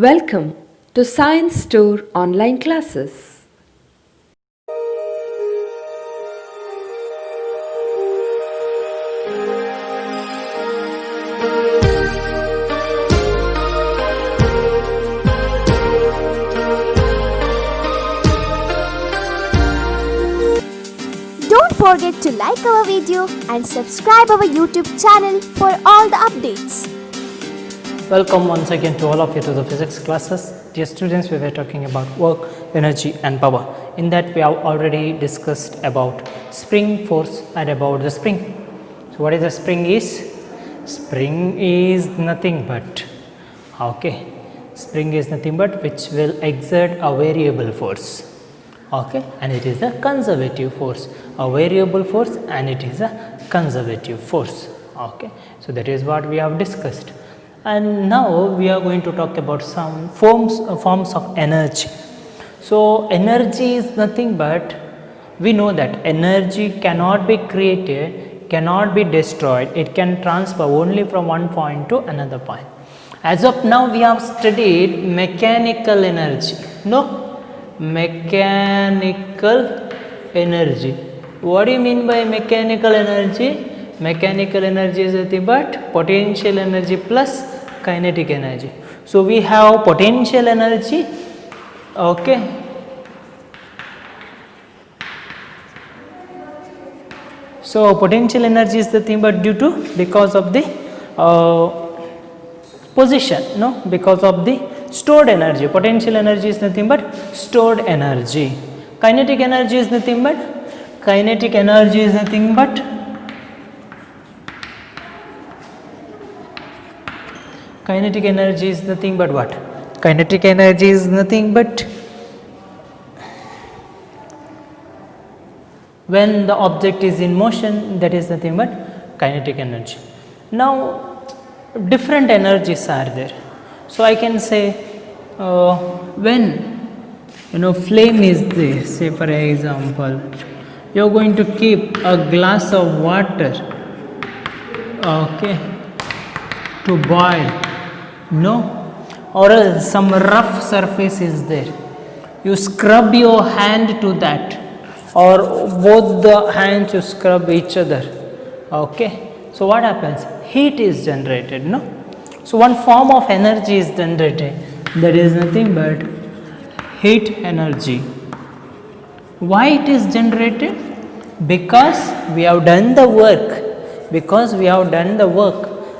Welcome to Science Store online classes. Don't forget to like our video and subscribe our YouTube channel for all the updates. Welcome once again to all of you to the physics classes. Dear students, we were talking about work, energy and power. In that we have already discussed about spring force and about the spring. So what is a spring is? Spring is nothing but, spring is nothing but which will exert a variable force. And it is a conservative force, a variable force and it is a conservative force. So that is what we have discussed. And now we are going to talk about some forms of energy. So energy is nothing but, we know that energy cannot be created, cannot be destroyed, it can transfer only from one point to another point. As of now we have studied mechanical energy. Mechanical energy. What do you mean by mechanical energy? Mechanical energy is nothing but potential energy plus kinetic energy. So we have potential energy, So potential energy is the thing but because of the position, because of the stored energy. Potential energy is nothing but stored energy. Kinetic energy is nothing but what? Kinetic energy is nothing but when the object is in motion, that is nothing but kinetic energy. Now different energies are there. So I can say when flame is there, say for example you are going to keep a glass of water to boil, or else some rough surface is there, you scrub your hand to that, or both the hands you scrub each other. So what happens? Heat is generated. So one form of energy is generated, that is nothing but heat energy. Why it is generated? Because we have done the work,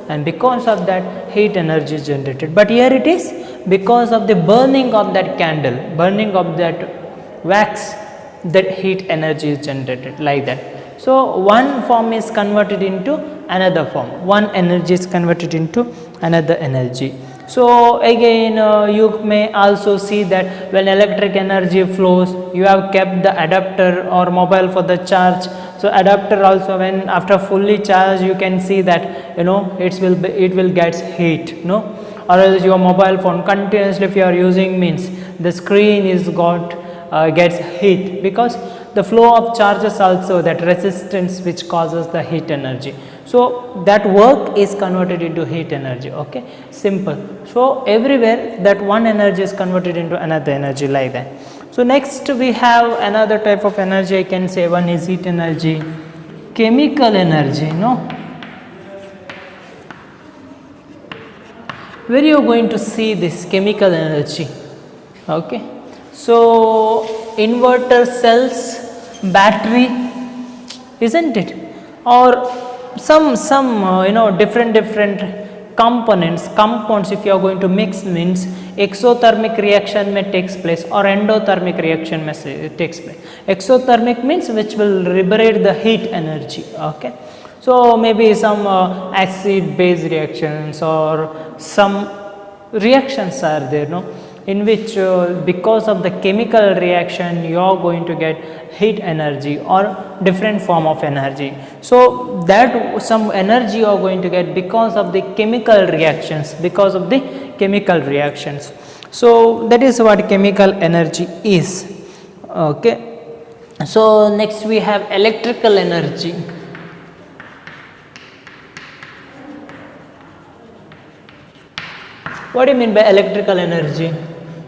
and because of that heat energy is generated. But here it is because of the burning of that candle, burning of that wax, that heat energy is generated, like that. So one form is converted into another form, one energy is converted into another energy. So again you may also see that when electric energy flows, you have kept the adapter or mobile for the charge. So adapter also, when after fully charged, you can see that it will get heat, or else your mobile phone continuously if you are using means the screen is gets heat, because the flow of charges also, that resistance which causes the heat energy. So that work is converted into heat energy. Simple. So everywhere that one energy is converted into another energy, like that. So next we have another type of energy. I can say one is heat energy, chemical energy. Where you are going to see this chemical energy? So inverter cells, battery, isn't it? Or some different compounds if you are going to mix, means exothermic reaction may takes place or endothermic reaction may takes place. Exothermic means which will liberate the heat energy. So maybe some acid base reactions or some reactions are there, in which because of the chemical reaction you are going to get heat energy or different form of energy. So that some energy you are going to get because of the chemical reactions, So that is what chemical energy is. So next we have electrical energy. What do you mean by electrical energy?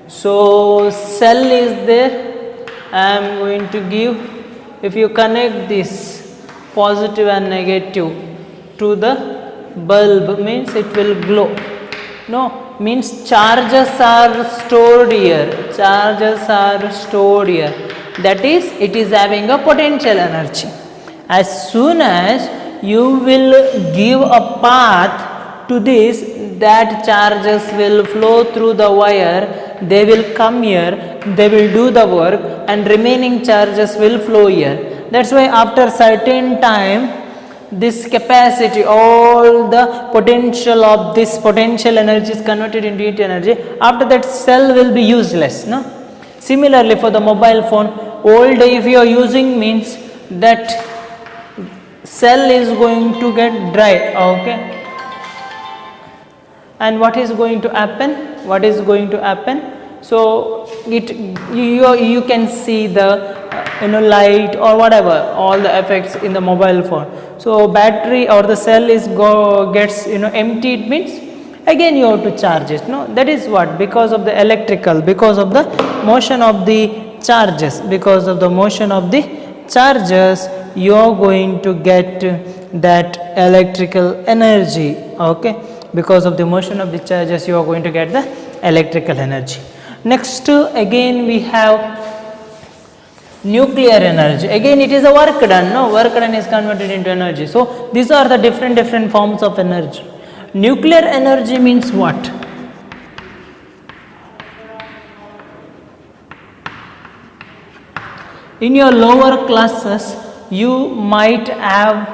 So cell is there, I am going to give, if you connect this positive and negative to the bulb, means it will glow. No, means charges are stored here, charges are stored here, that is, it is having a potential energy. As soon as you will give a path to this, that charges will flow through the wire, they will come here, they will do the work, and remaining charges will flow here. That's why after certain time, this capacity, all the potential of this potential energy is converted into heat energy. After that, cell will be useless. No. Similarly, for the mobile phone, all day if you are using, means that cell is going to get dry. Okay. And what is going to happen? What is going to happen? So it you can see the light or whatever, all the effects in the mobile phone. So battery or the cell is gets emptied, means again you have to charge it. No, that is what, because of the electrical, because of the motion of the charges, because of the motion of the charges, you are going to get that electrical energy. Okay, because of the motion of the charges, you are going to get the electrical energy. Next, again we have nuclear energy. Again it is a work done. No, work done is converted into energy. So these are the different forms of energy. Nuclear energy means what? In your lower classes, you might have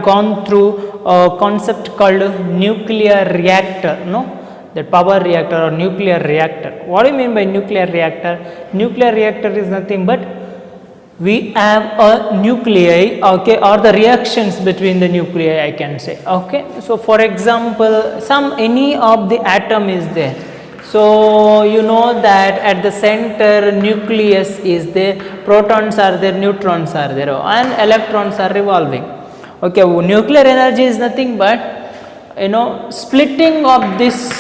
gone through a concept called nuclear reactor. No, that power reactor or nuclear reactor. What do you mean by nuclear reactor? Nuclear reactor is nothing but we have a nuclei, okay, or the reactions between the nuclei, I can say. Okay, so for example, any of the atom is there. So you know that at the center nucleus is there, protons are there, neutrons are there, and electrons are revolving. Okay, nuclear energy is nothing but splitting of this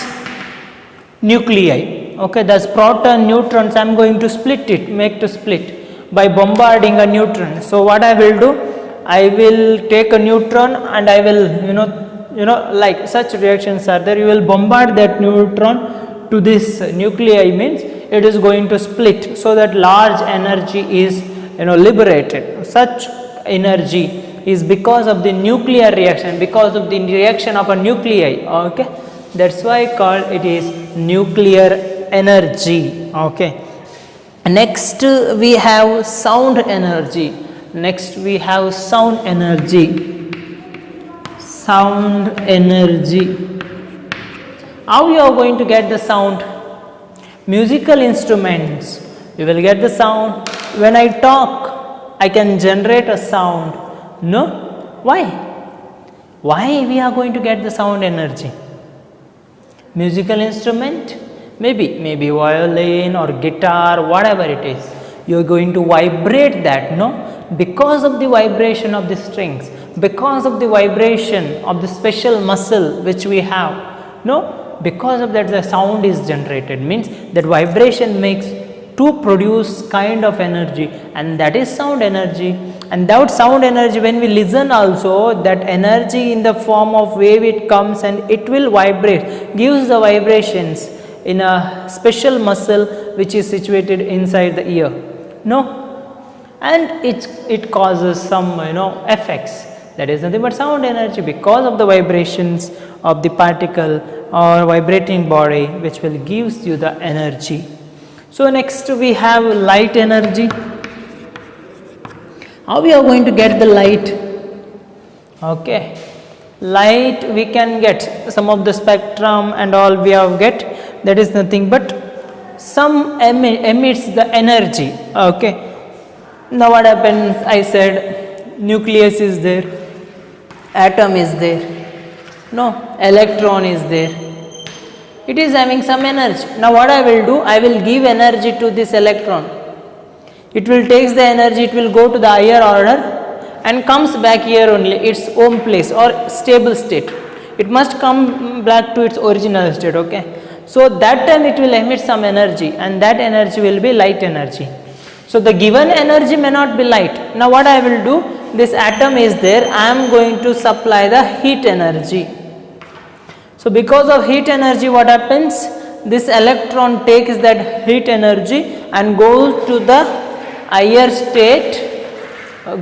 nuclei. Okay, that's proton, neutrons, I am going to split it, make to split by bombarding a neutron. So what I will do, I will take a neutron and I will like such reactions are there, you will bombard that neutron to this nuclei, means it is going to split, so that large energy is liberated. Such energy is because of the nuclear reaction, because of the reaction of a nuclei. Okay, that's why called it is nuclear energy. Okay, next we have sound energy. Next we have sound energy. Sound energy. How you are going to get the sound? Musical instruments, you will get the sound. When I talk, I can generate a sound. No? Why? Why we are going to get the sound energy? Musical instrument, maybe violin or guitar, whatever it is, you are going to vibrate that. No? Because of the vibration of the strings, because of the vibration of the special muscle which we have. No? Because of that the sound is generated, means that vibration makes to produce kind of energy, and that is sound energy. And that sound energy, when we listen also, that energy in the form of wave it comes and it will vibrate, gives the vibrations in a special muscle which is situated inside the ear. No, and it causes some effects. That is nothing but sound energy, because of the vibrations of the particle or vibrating body, which will gives you the energy. So next we have light energy. How we are going to get the light? Okay, light we can get some of the spectrum and all we have get. That is nothing but some emits the energy. Okay, now what happens? I said nucleus is there, atom is there. No, electron is there. It is having some energy. Now what I will do, I will give energy to this electron. It will take the energy, it will go to the higher order and comes back here only, its home place or stable state. it must come back to its original state. Okay, so that time it will emit some energy, and that energy will be light energy. So the given energy may not be light. Now what I will do, this atom is there, I am going to supply the heat energy. So because of heat energy, what happens, this electron takes that heat energy and goes to the higher state,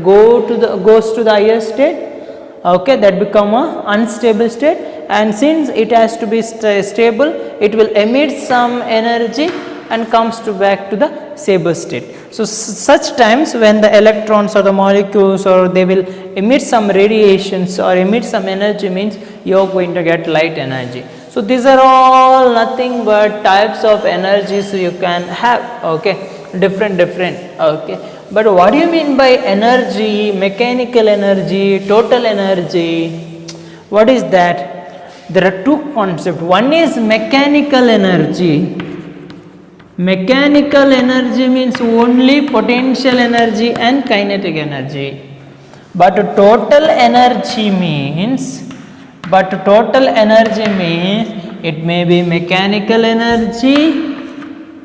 goes to the higher state. Okay, that become a unstable state, and since it has to be stable, it will emit some energy and comes back to the stable state. So such times when the electrons or the molecules or they will emit some radiations or emit some energy, means you are going to get light energy. So these are all nothing but types of energies you can have. Okay, different. Okay, but what do you mean by energy, mechanical energy, total energy? What is that? There are two concepts. One is mechanical energy. Mechanical energy means only potential energy and kinetic energy. But total energy means, it may be mechanical energy,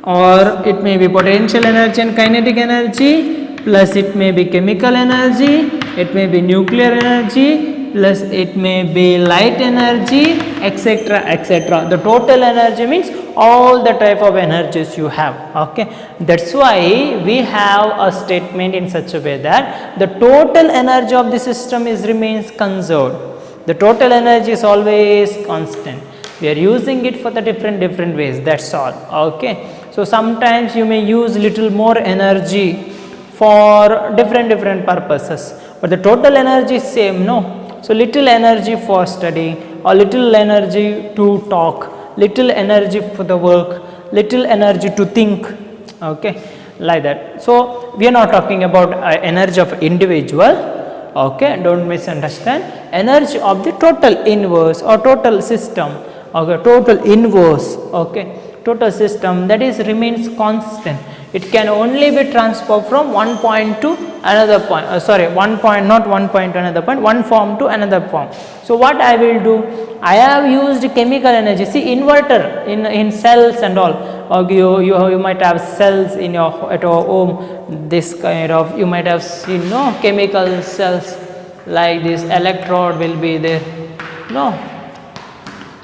or it may be potential energy and kinetic energy, plus it may be chemical energy, it may be nuclear energy, plus it may be light energy, etc., etc. The total energy means all the type of energies you have. Okay, that's why we have a statement in such a way that the total energy of the system remains conserved. The total energy is always constant. We are using it for the different ways, that's all. Okay, so sometimes you may use little more energy for different purposes, but the total energy is same, no? So little energy for studying, or little energy to talk, little energy for the work, little energy to think. Okay, like that. So we are not talking about energy of individual. Okay, don't misunderstand. Energy of the total inverse or total system. Okay, total inverse. Okay, total system, that is remains constant. It can only be transferred from one point to another point. One point, not one point to another point, one form to another form. So what I will do, I have used chemical energy. See, inverter in cells and all. You might have cells in at your home. This kind of, you might have seen, no, chemical cells like this. Electrode will be there. No.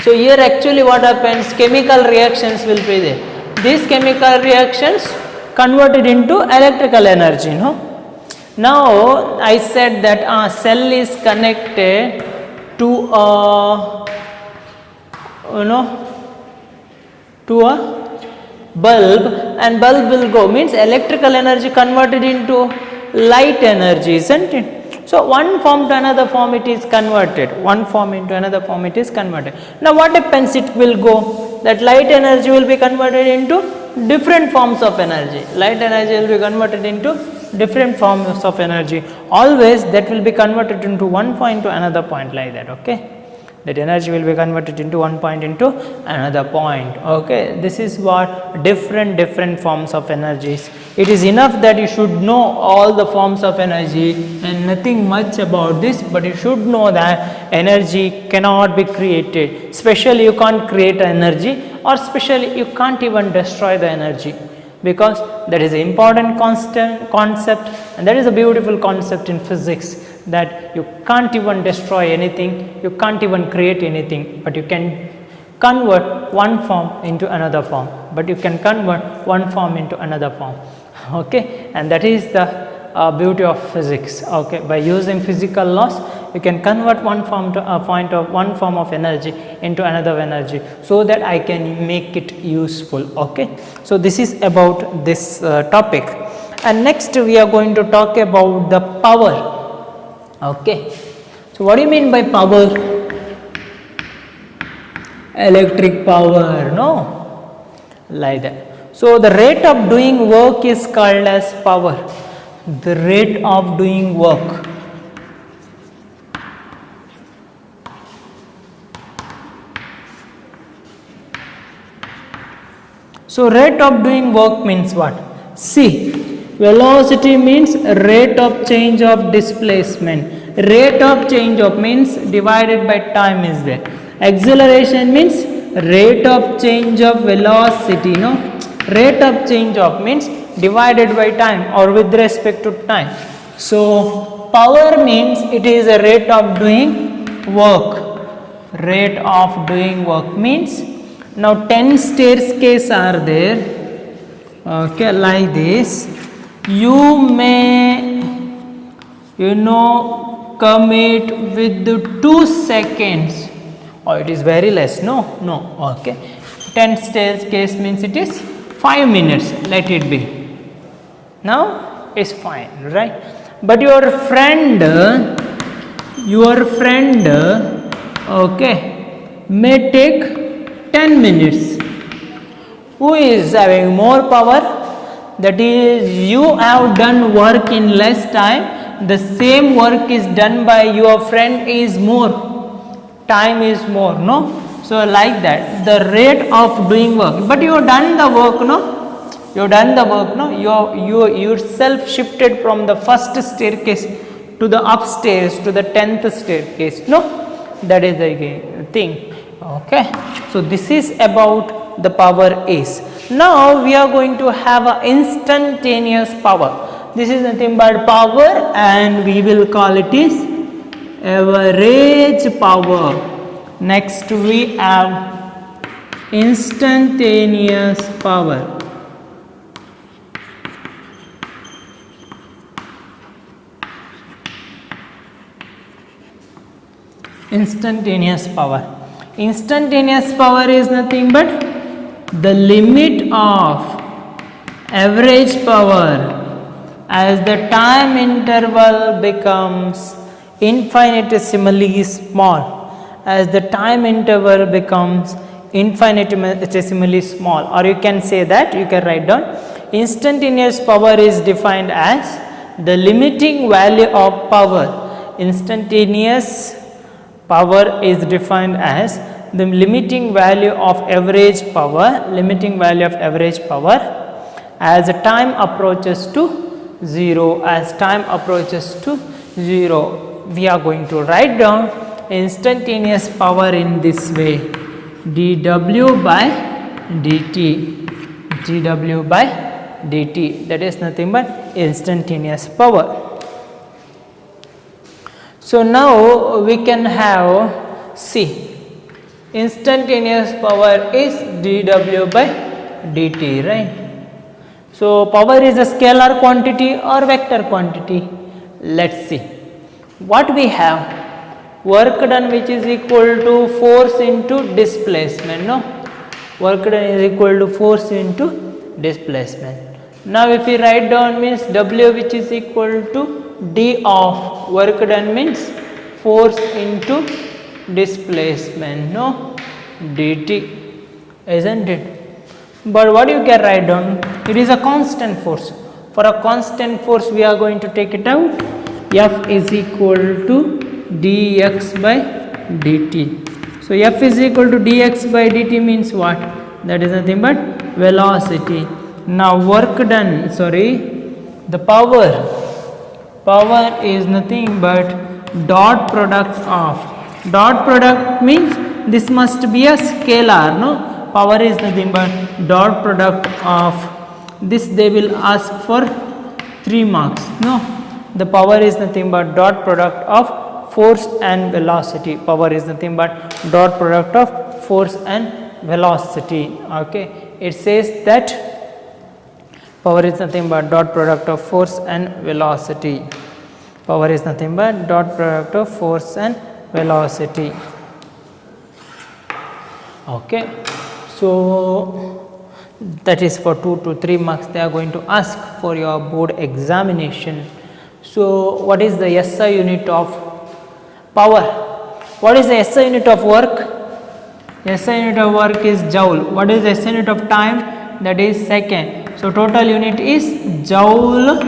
So here actually what happens, chemical reactions will be there. These chemical reactions converted into electrical energy. No. Now I said that a cell is connected to a bulb, and bulb will go, means electrical energy converted into light energy, isn't it? So one form to another form it is converted, one form into another form it is converted. Now what happens, it will go, that light energy will be converted into different forms of energy. Light energy will be converted into different forms of energy. Always that will be converted into one point to another point, like that. Okay, that energy will be converted into one point into another point. Okay, this is what different forms of energies. It is enough that you should know all the forms of energy and nothing much about this, but you should know that energy cannot be created. Especially you can't create energy, or especially you can't even destroy the energy, because that is an important concept, and that is a beautiful concept in physics, that you can't even destroy anything, you can't even create anything, but you can convert one form into another form, Okay, and that is the beauty of physics. Okay, by using physical laws, you can convert one form of energy into another energy, so that I can make it useful. Okay, so this is about this topic, and next we are going to talk about the power. Okay, so what do you mean by power? Electric power, no, like that. So the rate of doing work is called as power. The rate of doing work. So rate of doing work means what? See, velocity means rate of change of displacement. rate of change of means divided by time is there. Acceleration means rate of change of velocity, no, rate of change of means divided by time or with respect to time. So power means it is a rate of doing work. Rate of doing work means, now 10 staircases are there, okay, like this. You may, come it with 2 seconds, or it is very less, no, okay. 10 staircase means it is 5 minutes, let it be. Now it's fine, right? But your friend, okay, may take 10 minutes. Who is having more power? That is, you have done work in less time, the same work is done by your friend is more, time is more, no? So like that, the rate of doing work, but you have done the work, no? You yourself shifted from the first staircase to the upstairs to the 10th staircase, no? That is the thing, okay. So this is about the power is. Now we are going to have a instantaneous power. This is nothing but power, and we will call it is average power. Next we have instantaneous power. Instantaneous power. Instantaneous power is nothing but the limit of average power as the time interval becomes infinitesimally small. As the time interval becomes infinitesimally small, or you can say that, you can write down, instantaneous power is defined as the limiting value of power. Instantaneous power is defined as the limiting value of average power, as the time approaches to 0. As time approaches to 0, we are going to write down instantaneous power in this way: dw by dt, that is nothing but instantaneous power. So now we can have, see, instantaneous power is dw by dt, right? So power is a scalar quantity or vector quantity. Let's see what we have. Work done, which is equal to force into displacement, no? Work done is equal to force into displacement. Now if we write down means W, which is equal to d of work done means force into displacement, no, dt, isn't it? But what you can write down, it is a constant force. For a constant force we are going to take it out. F is equal to dx by dt. So F is equal to dx by dt means what? That is nothing but velocity. Now work done, the power is nothing but dot product of, dot product means this must be a scalar, no? Power is nothing but dot product of this. They will ask for 3 marks, no? The power is nothing but dot product of force and velocity. Power is nothing but dot product of force and velocity, okay. It says that power is nothing but dot product of force and velocity. Power is nothing but dot product of force and velocity. Okay. So that is for 2 to 3 marks they are going to ask for your board examination. So what is the SI unit of power? What is the SI unit of work? SI unit of work is joule. What is the SI unit of time? That is second. So total unit is joule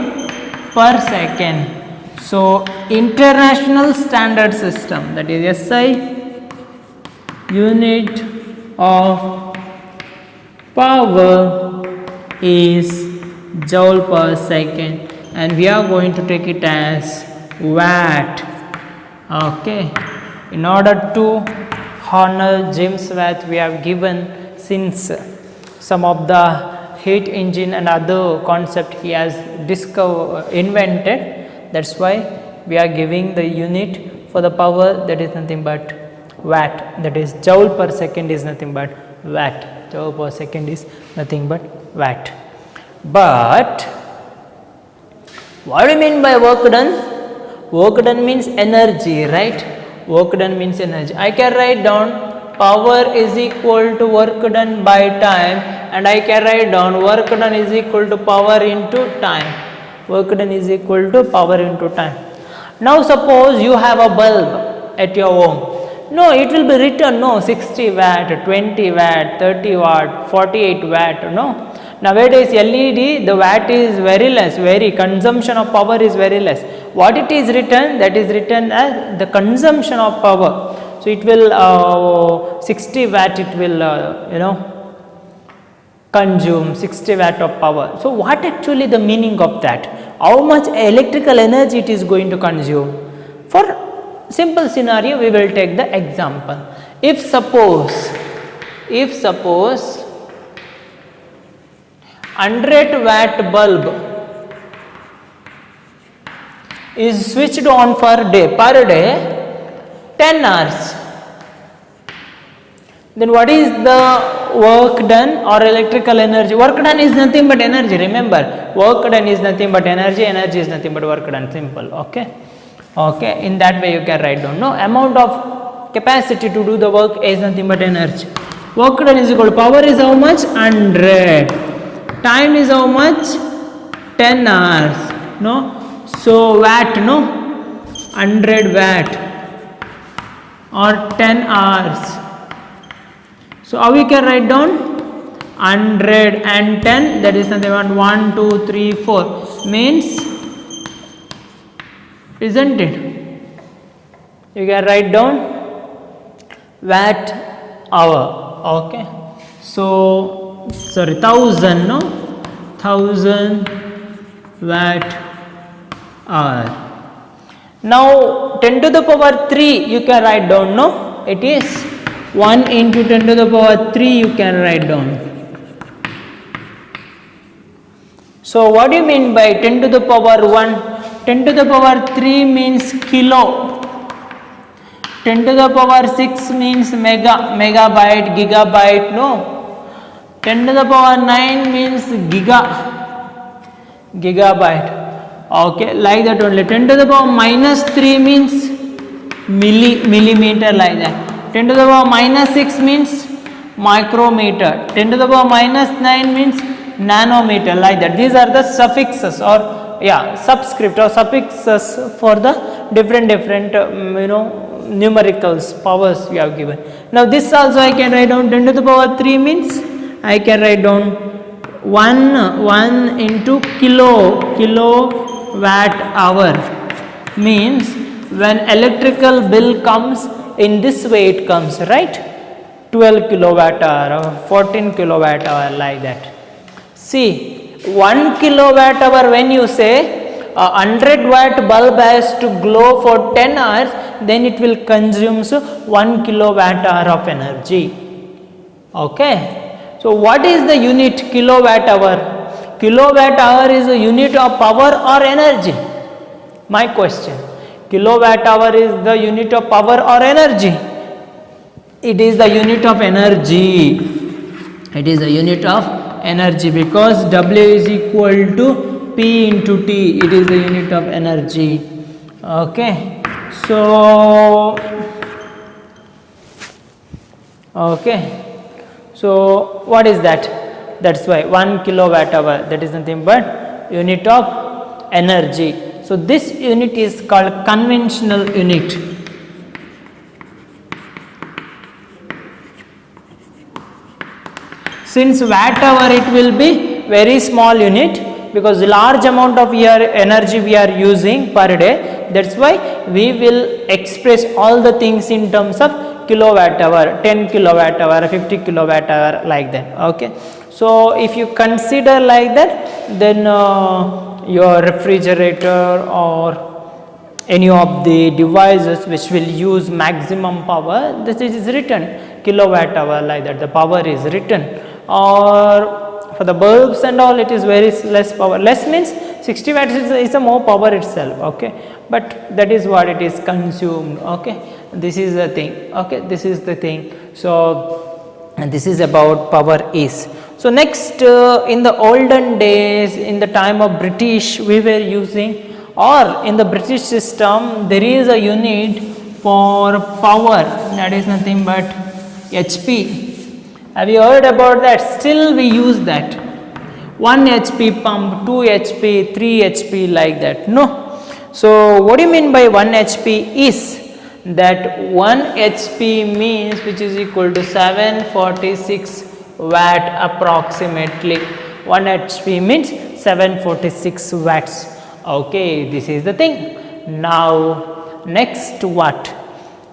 per second. So international standard system, that is SI unit of power is joule per second, and we are going to take it as watt Okay, in order to honor James Watt, we have given, since some of the heat engine and other concept he has invented, that's why we are giving the unit for the power, that is nothing but watt, that is joule per second is nothing but watt, joule per second is nothing but watt. But what do you mean by work done? Work done means energy, right? Work done means energy. I can write down power is equal to work done by time, and I can write down work done is equal to power into time. Work done is equal to power into time. Now suppose you have a bulb at your home. No, it will be written, no, 60 watt, 20 watt, 30 watt, 48 watt, no. Nowadays LED, the watt is very less, consumption of power is very less. What it is written, that is written as the consumption of power. So it will 60 watt, it will consume 60 watt of power. So what actually the meaning of that? How much electrical energy it is going to consume? For simple scenario, we will take the example. If suppose 100 watt bulb is switched on per day 10 hours, then what is the work done or electrical energy? Work done is nothing but energy, remember, work done is nothing but energy, energy is nothing but work done, simple. Okay, in that way you can write down, no, amount of capacity to do the work is nothing but energy. Work done is equal to power is how much? 100, time is how much? 10 hours, no. So watt, no, 100 watt or 10 hours. So how we can write down? 110, that is nothing but 1, 2, 3, 4 means, isn't it? You can write down watt hour. Okay, so sorry, 1000, no, 1000 watt hour. Now 10 to the power 3 you can write down, no, it is 1 into 10 to the power 3 you can write down. So what do you mean by 10 to the power 1? 10 to the power 3 means kilo, 10 to the power 6 means megabyte, gigabyte, no, 10 to the power 9 means gigabyte. Okay, like that only. 10 to the power minus 3 means millimeter, like that. 10 to the power minus 6 means micrometer. 10 to the power minus 9 means nanometer, like that. These are the suffixes or subscript or suffixes for the different numericals, powers we have given. Now this also I can write down 10 to the power 3 means I can write down 1 into kilowatt hour, means when electrical bill comes in this way it comes, right, 12 kilowatt hour or 14 kilowatt hour, like that. See, 1 kilowatt hour, when you say a 100 watt bulb has to glow for 10 hours, then it will consume 1 kilowatt hour of energy. Okay, so what is the unit kilowatt hour? Kilowatt hour is a unit of power or energy? My question. Kilowatt hour is the unit of power or energy? It is the unit of energy. It is the unit of energy because W is equal to P into T. It is the unit of energy. Okay. So what is that? That's why 1 kilowatt hour, that is nothing but unit of energy. So this unit is called conventional unit. Since watt hour it will be very small unit because large amount of energy we are using per day, that's why we will express all the things in terms of kilowatt hour, 10 kilowatt hour, 50 kilowatt hour, like that. Okay, so if you consider like that, then your refrigerator or any of the devices which will use maximum power, this is written kilowatt hour, like that the power is written. Or for the bulbs and all, it is very less power. Less means 60 watts is a more power itself, okay, but that is what it is consumed, okay. This is the thing, okay, this is the thing. So this is about power is. So next, in the olden days, in the time of British, we were using, or in the British system, there is a unit for power, that is nothing but HP. Have you heard about that? Still we use that. 1 HP pump, 2 HP, 3 HP, like that. No. So what do you mean by 1 HP is that 1 HP means which is equal to 746 watt approximately. 1 HP means 746 watts. Okay, this is the thing. Now next what?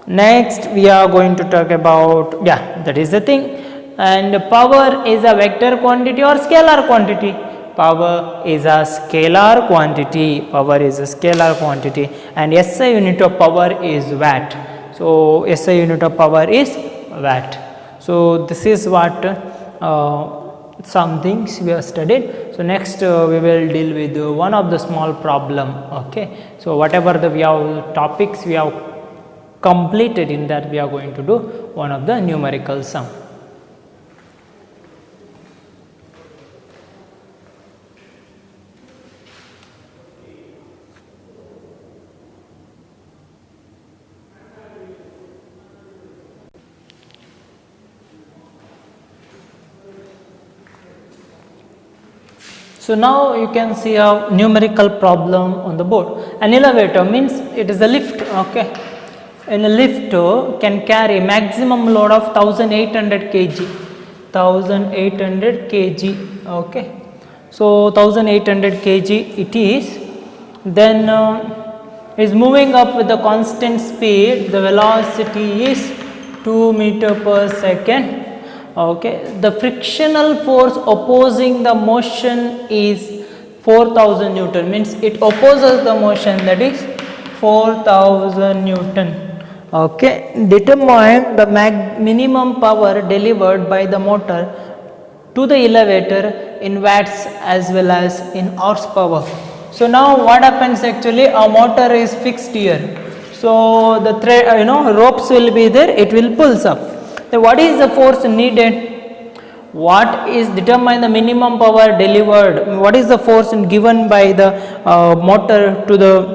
Next we are going to talk about, yeah, that is the thing. And power is a vector quantity or scalar quantity? Power is a scalar quantity. Power is a scalar quantity, and SI unit of power is watt. So SI unit of power is watt. So this is what some things we have studied. So next we will deal with one of the small problem, okay. So whatever the we have topics we have completed, in that we are going to do one of the numerical sum. So now you can see a numerical problem on the board. An elevator means it is a lift, okay. In a lift can carry maximum load of 1800 kg. 1800 kg, okay. So 1800 kg it is. Then is moving up with a constant speed. The velocity is 2 meter per second. Okay, the frictional force opposing the motion is 4000 Newton, means it opposes the motion, that is 4000 Newton. Okay, determine the minimum power delivered by the motor to the elevator in watts as well as in horsepower. So now what happens, actually a motor is fixed here. So the thread, ropes will be there, it will pulls up. Then what is the force needed? What is determine the minimum power delivered? What is the force given by the motor to the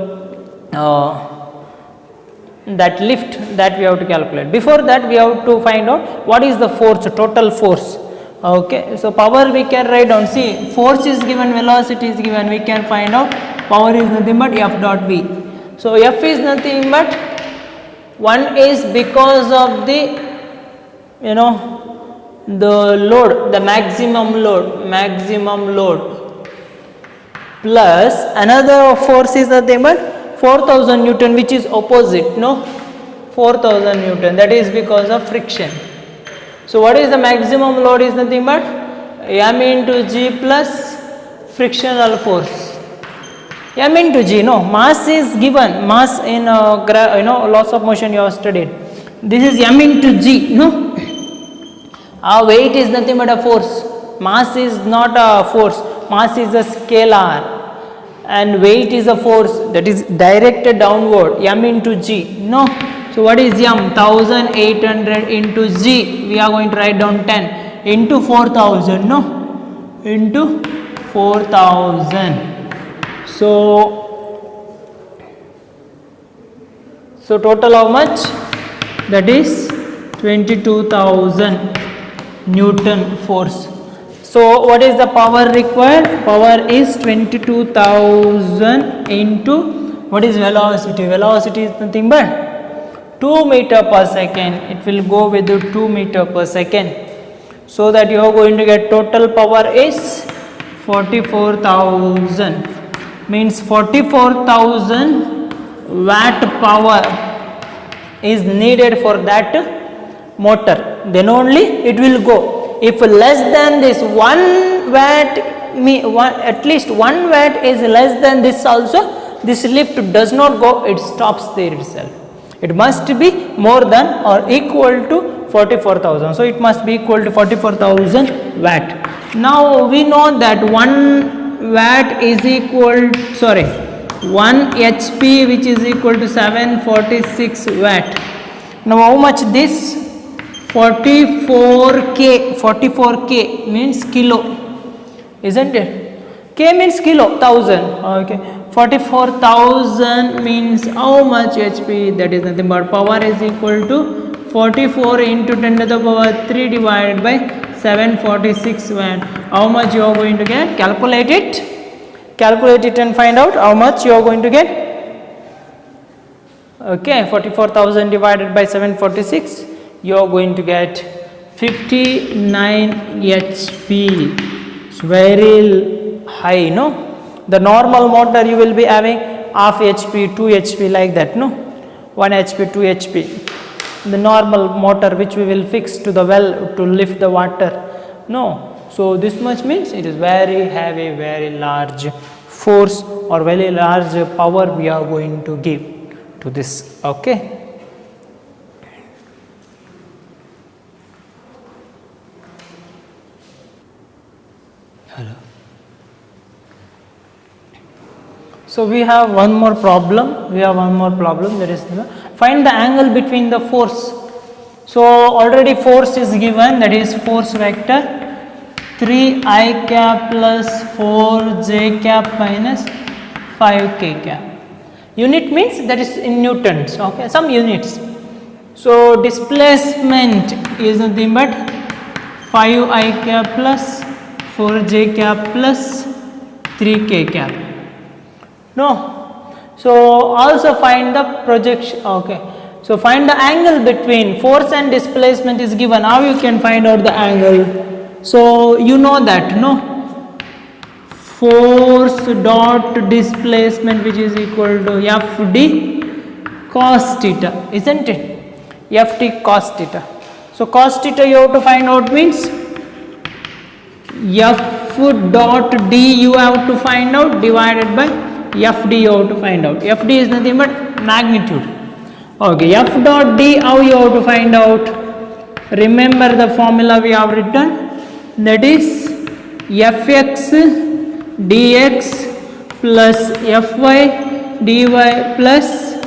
that lift, that we have to calculate. Before that we have to find out what is the force, total force. Okay, so power we can write down. See, force is given, velocity is given. We can find out power is nothing but F dot V. So F is nothing but 1 is because of the the load, the maximum load plus another force is nothing but 4000 Newton, which is opposite, 4000 Newton, that is because of friction. So what is the maximum load is nothing but m into g plus frictional force. M into g, mass is given, mass in laws of motion you have studied. This is m into g, Our weight is nothing but a force. Mass is not a force. Mass is a scalar, and weight is a force that is directed downward. M into g. So what is m? 1800 into g. We are going to write down 10 into 4000. Into 4000. So total how much? That is 22,000 Newton force. So what is the power required? Power is 22,000 into what is velocity? Velocity is nothing but 2 meter per second. It will go with the 2 meter per second. So that you are going to get total power is 44,000. Means 44,000 watt power is needed for that motor. Then only it will go. If less than this 1 watt, at least 1 watt is less than this also, this lift does not go, it stops there itself. It must be more than or equal to 44,000. So it must be equal to 44,000 watt. Now we know that 1 watt is equal, 1 HP, which is equal to 746 watt. Now how much this? 44k means kilo, isn't it? K means kilo, 1000. Okay, 44,000 means how much HP? That is nothing but power is equal to 44 into 10 to the power 3 divided by 746 watt. How much you are going to get? Calculate it and find out how much you are going to get. Okay, 44,000 divided by 746, you are going to get 59 HP. It's very high, no? The normal motor you will be having half HP, 2 HP like that, no? 1 HP, 2 HP. The normal motor which we will fix to the well to lift the water, no? So this much means it is very heavy, very large force or very large power we are going to give to this. Okay. Hello. So we have one more problem. That is find the angle between the force. So already force is given, that is force vector 3I cap plus 4J cap minus 5K cap. Unit means that is in newtons. Okay, some units. So displacement is nothing but 5I cap plus 4J cap plus 3K cap. No. So also find the projection. Okay. So find the angle between force and displacement is given. How you can find out the angle? So you know that, no? Force dot displacement, which is equal to FD cos theta, isn't it? FD cos theta. So cos theta you have to find out means F dot D you have to find out divided by FD you have to find out. FD is nothing but magnitude. Okay, F dot D, how you have to find out? Remember the formula we have written, that is Fx dx plus Fy dy plus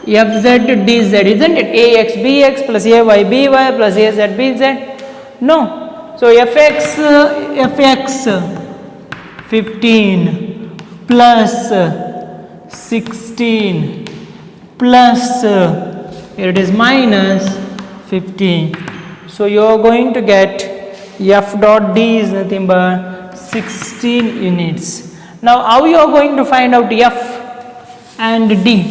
Fz dz, isn't it? Ax bx plus Ay by plus Az bz. No. So Fx 15 plus 16 plus here it is minus 15. So you are going to get F dot D is nothing but 16 units. Now how you are going to find out F and D?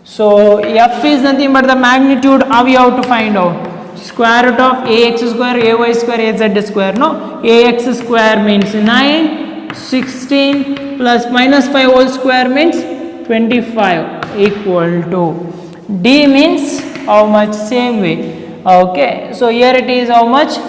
So F is nothing but the magnitude. How you have to find out? Square root of Ax square, Ay square, Az square. No, Ax square means 9, 16 plus minus 5 whole square means 25 equal to D means how much? Same way. Okay, so here it is how much?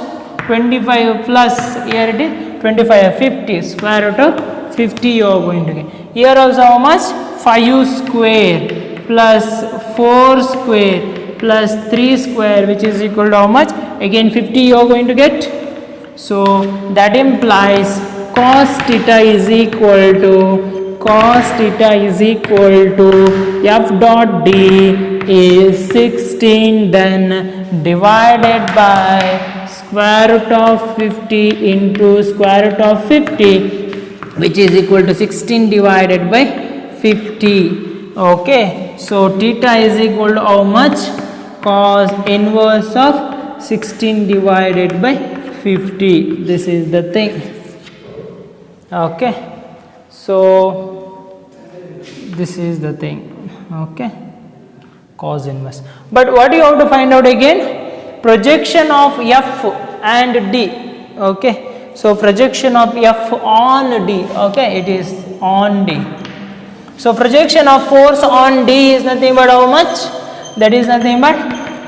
25 plus here it is 25, 50, square root of 50 you are going to get. Here also how much? 5 square plus 4 square plus 3 square, which is equal to how much? Again 50 you are going to get. So that implies cos theta is equal to F dot D is 16 then divided by square root of 50 into square root of 50, which is equal to 16 divided by 50. Okay, so theta is equal to how much? Cos inverse of 16 divided by 50. This is the thing. Okay, so this is the thing. Okay, cos inverse. But what you have to find out again? Projection of F and D. Okay, so projection of F on D. Okay, it is on D. So projection of force on D is nothing but how much? That is nothing but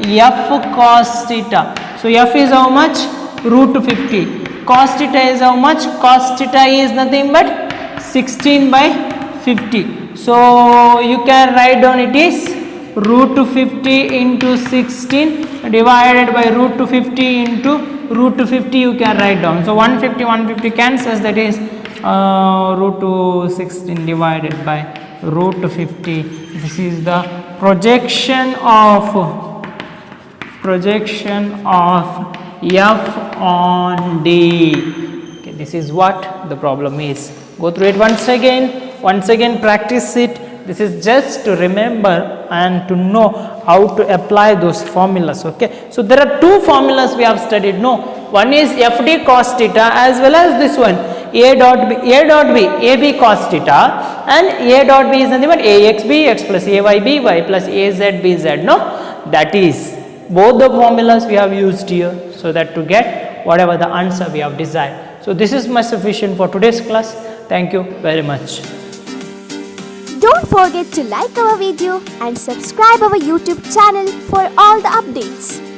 F cos theta. So F is how much? Root 50. Cos theta is how much? Cos theta is nothing but 16 by 50. So you can write down it is root 50 into 16 divided by root 50 into root 50 you can write down. So 150 cancels, that is root 16 divided by root 50. This is the projection of f on D. Okay, this is what the problem is. Go through it once again practice it. This is just to remember and to know how to apply those formulas. Okay, so there are two formulas we have studied. No, one is FD cos theta as well as this one A dot B, AB cos theta, and A dot B is nothing but AXB x plus AY BY plus AZ BZ. No, that is both the formulas we have used here, so that to get whatever the answer we have desired. So this is much sufficient for today's class. Thank you very much. Don't forget to like our video and subscribe our YouTube channel for all the updates.